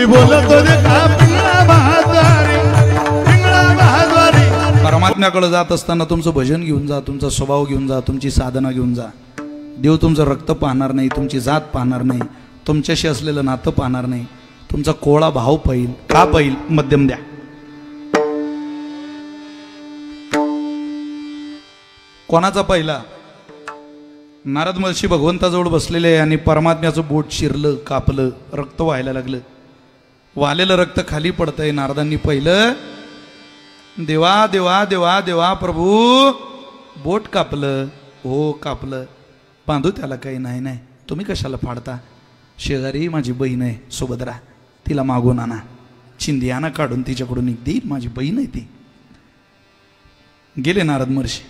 मी बोलतो रे का पिंगळा महाद्वारी, पिंगळा महाद्वारी. परमात्म्याकडे जात असताना तुमचं भजन घेऊन जा, तुमचा स्वभाव घेऊन जा, तुमची साधना घेऊन जा. देव तुमचं रक्त पाहणार नाही, तुमची जात पाहणार नाही, तुमच्याशी असलेलं नातं पाहणार नाही, तुमचा कोळा भाव पाहिल. का पाहिल? मध्यम द्या. कोणाचा पहिला? नारद महर्षी भगवंताजवळ बसलेले आणि परमात्म्याचं बोट शिरलं, कापलं, रक्त व्हायला लागलं. वालेलं रक्त खाली पडतंय. नारदांनी पहिलं देवा देवा देवा देवा प्रभू बोट कापलं. हो कापलं, बांधू त्याला. काही नाही. नाही तुम्ही कशाला फाडता? शेजारी माझी बहीण आहे सुभद्रा, तिला मागून आणा, चिंधी आणा काढून तिच्याकडून. एक देईल, माझी बहीण आहे ती. गेले नारद महर्षी.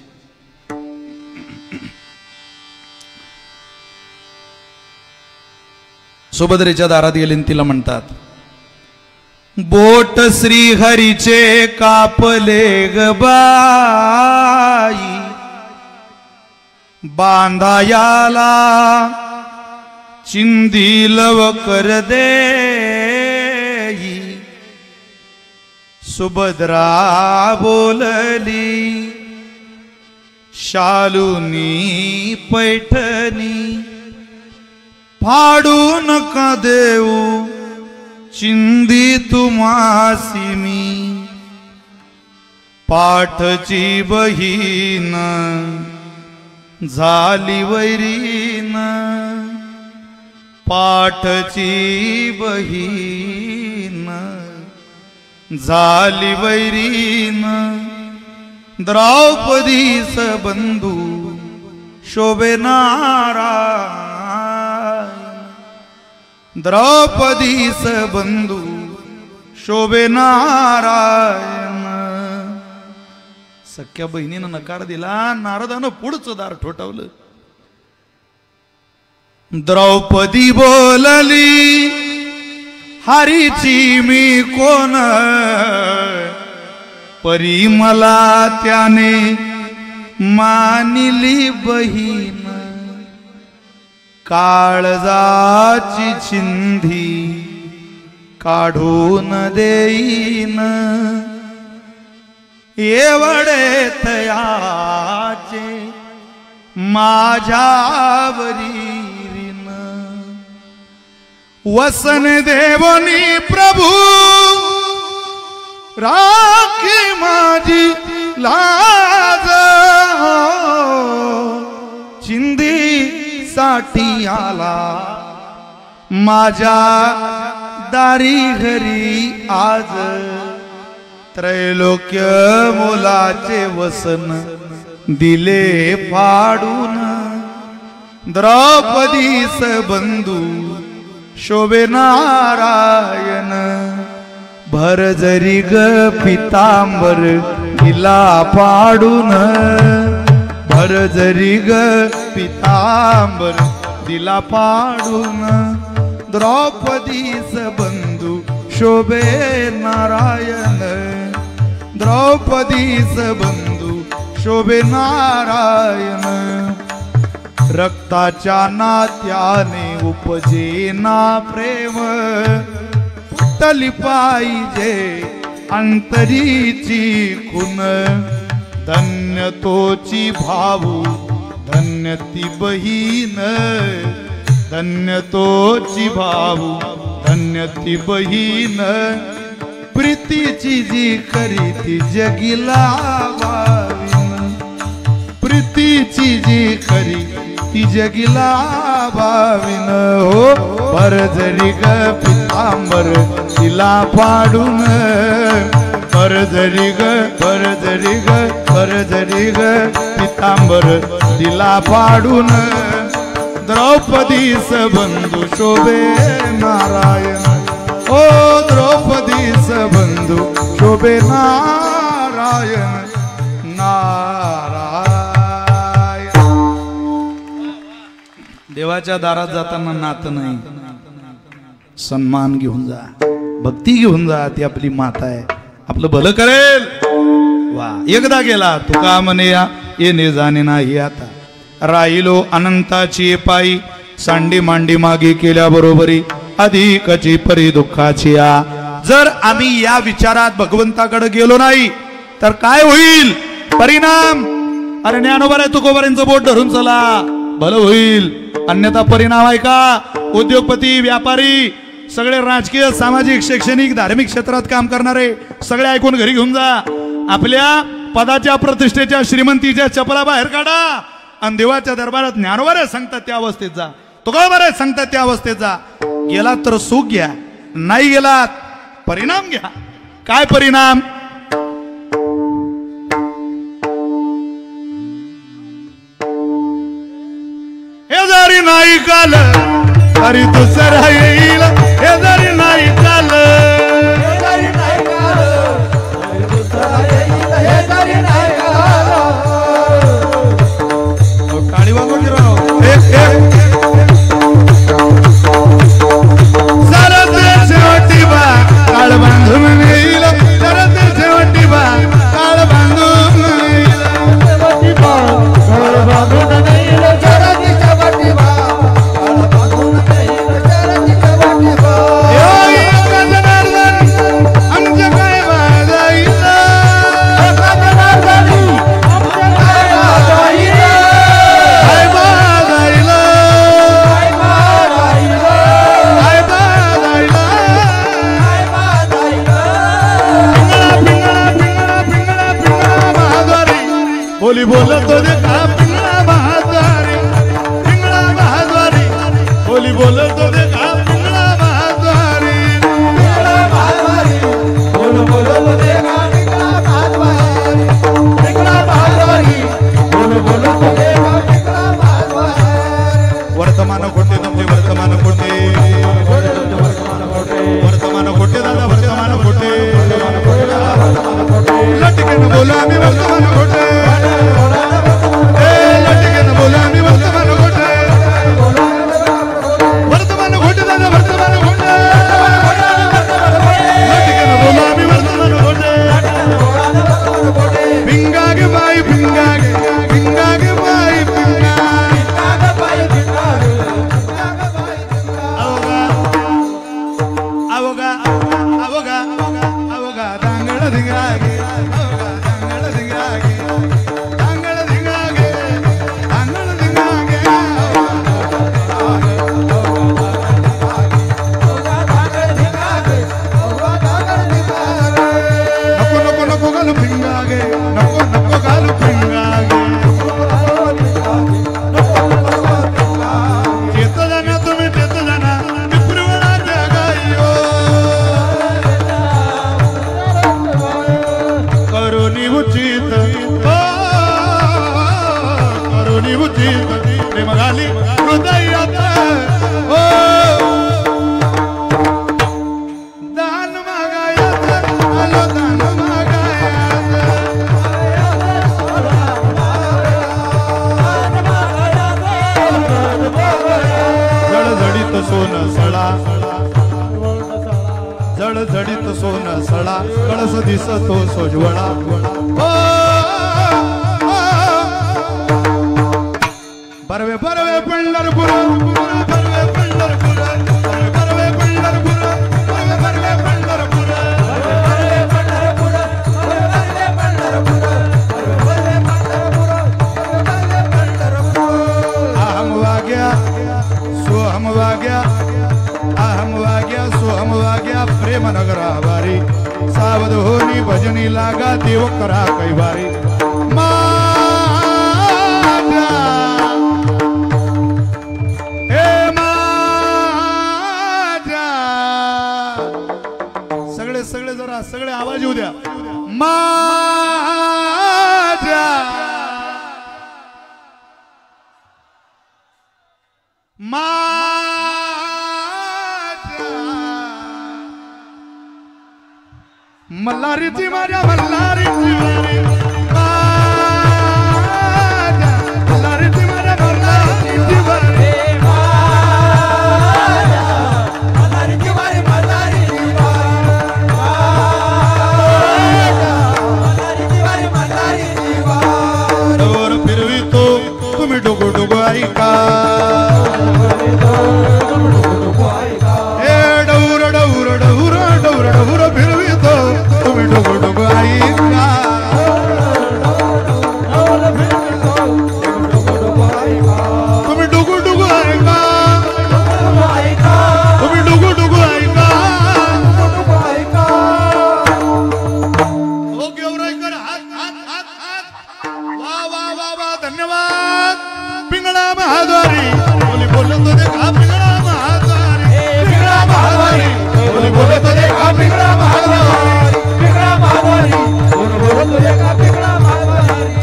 सुभद्रेच्या दारात गेले, तिला म्हणतात बोट श्री हरीचे कापले ग बाई, बांधायाला चिंधी लवकर देई. सुभद्रा बोलली शालुनी पैठणी, फाडू नका देऊ चिंधी तुम्हासी मी. पाठची बहीण झाली वैरीन, पाठची बहीण झाली वैरीन. द्रौपदीस बंधू शोभेनारा, द्रौपदीस बंधू शोभेनारायण. सख्या बहिणीनं नकार दिला. नारदानं पुढचं दार ठोठावलं. द्रौपदी बोलली हरीची मी कोण, परी मला त्याने मानिली बहीण. काळजाची चिंधी काढून देईन, एवढे तयाचे माझ्यावरी ऋण. वसन देवनी प्रभू राखी माझी लाज, चिंधी साठी आला माझ्या दारी घरी आज. त्रैलोक्य मोलाचे वसन दिले फाडून, द्रौपदीस बंधू शोभे नारायण. भर जरी ग पितांबर दिला फाडून, भर जरी ग पितांबर दिला फाडून. द्रौपदीस बंधू शोभे नारायण, द्रौपदीस बंधू शोभे नारायण. रक्ताच्या नात्याने उपजेना प्रेम, फुटली पाहिजे अंतरीची खून. धन्य तोची भाऊ धन्य ती बहीण, धन्य तोची भाऊ धन्य ती बहीण. प्रीतीची जी खरी ती जगिला भावीन, प्रीतीची जी खरी ती जगिला भावीन. हो भर जरी ग पितांबर तिला फाडून, भर जरी ग भर जरी ग भर जरी ग पितांबर तिला फाडून. द्रौपदीस बंधू शोभे नारायण, ओ द्रौपदीस बंधू शोभे नारायण नारायण. देवाच्या दारात जाताना नातं नाही, सन्मान घेऊन जा, भक्ती घेऊन जा. ती आपली माता आहे, आपलं भलं करेल. वा एकदा गेला तुका म्हणे येणे जाणे नाही आता. राहिलो अनंताची पायी, सांडी मांडी मागे केल्या बरोबरी. अधिकची परी दुःखाची या. जर आम्ही या विचारात भगवंताकडे गेलो नाही तर काय होईल परिणाम? अरे ज्ञानोबा रे तुकोबारांचं बोट धरून चला भलं होईल, अन्यथा परिणाम आहे का? उद्योगपती व्यापारी सगळे राजकीय सामाजिक शैक्षणिक धार्मिक क्षेत्रात काम करणारे सगळे ऐकून घरी घेऊन जा. आपल्या पदाच्या प्रतिष्ठेच्या श्रीमंतीच्या चपला बाहेर काढा आणि देवाच्या दरबारात ज्ञानोबा सांगतात त्या अवस्थेत जा, तुकोबा सांगतात त्या अवस्थेत जा. गेलात तर सुख घ्या, नाही गेलात परिणाम घ्या. काय परिणाम? हे जरी नाही काल तरी दुसरा येईल, हे जरी नाही काल टाळी वाजवून राव. शेवटी बा काळ बांधून येईल, सरत शेवटी बा काळ बांधून येईल. आमच्या काय वाजाईल, काय वाजाईल, बोली बोलतो देखा पिंगळा बहाद्वारी, पिंगळा बहाद्वारी, बोली बोलतो देखा पिंगळा बहाद्वारी, पिंगळा बहाद्वारी, बोल बोलतो देखा पिंगळा बहाद्वारी, पिंगळा बहाद्वारी, बोल बोलतो देखा पिंगळा बहाद्वारी. वर्तमान खोटे तुमचे वर्तमान खोटे, वर्तमान खोटे दादा वर्तमान खोटे, लटकेन बोला आम्ही वर्तमान खोटे, लटकेन बोला आम्ही वर्तमान खोटे, वर्तमान खोटे दादा वर्तमान खोटे, लटकेन बोला आम्ही वर्तमान खोटे. भिंगा गे बाई भिंगा गे, भिंगा गे बाई भिंगा, अवगा अवगा अवगा अवगा दांगड धिंगा गे, अवगा दांगड धिंगा गे, दांगड धिंगा गे, दांगड धिंगा गे, नको नको नको घालू भिंगा गे, नको नको घालू भिंगा गे. येत जाना तुम्ही येत जाना पिपरीवळाच्या गाईओ, करुणी उचित करुणी उचित प्रेम घाली हृदयात ओ, दान मागायात आलो दान मागायात, जळजळीत सोन सळा, जळजळीत सोन सळा, कळस दिसतो सोजवळा. बरवे बरवे पंढरपूर, बरवे पंढरपूर, बरवे पंढरपूर, बरवे बरवे पंढरपूर, बरवे पंढरपूर, बरवे पंढरपूर, बरवे पंढरपूर. अहम वाग्या सोहम वाग्या, अहम वाग्या सोहम वाग्या प्रेम नगरा वारी, सावध होनी भजनी लागा देव करा कैवारी. सगळे सगळे जरा सगळे आवाज येऊ द्या. माझ्या मल्हारीची माझ्या मल्हारीची वारी, मल्हारीची माझ्या मल्हारीची वारी, मल्हारीची वारी, मल्हारीची वारी, मल्हारीची वारी. डोर फिरवितो तुम्ही डोगो डोगो ऐका, ए गावात पिंगळा महाद्वारी बोली बोलत होते का पिंगळा महाद्वारी पिंगळा महाद्वारी बोली बोलत होते का पिंगळा महाद्वारी पिंगळा महाद्वारी बोली बोलत होते का पिंगळा महाद्वारी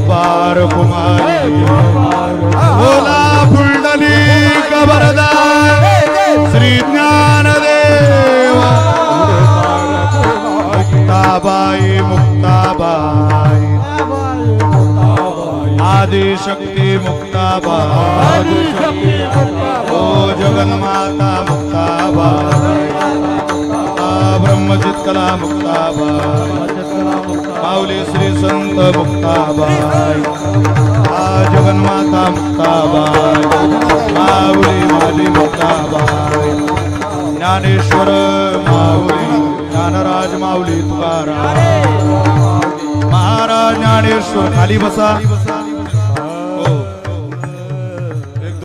पार कुमारी बोला पुंडली कबरदा श्री ज्ञानदेव मुक्ताबाई मुक्ताबाई आदिशक्ती मुक्ताबाई ओ जगन्माता मुक्ताबाई ब्रह्मचित्कला मुक्ताबाई माऊली श्री संत मुक्ताबाई जगन्माता मुक्ताबाई माऊली माली मुक्ताबाई ज्ञानेश्वर माऊली ज्ञानराज माऊली तुकाराम महाराज ज्ञानेश्वर खाली बसा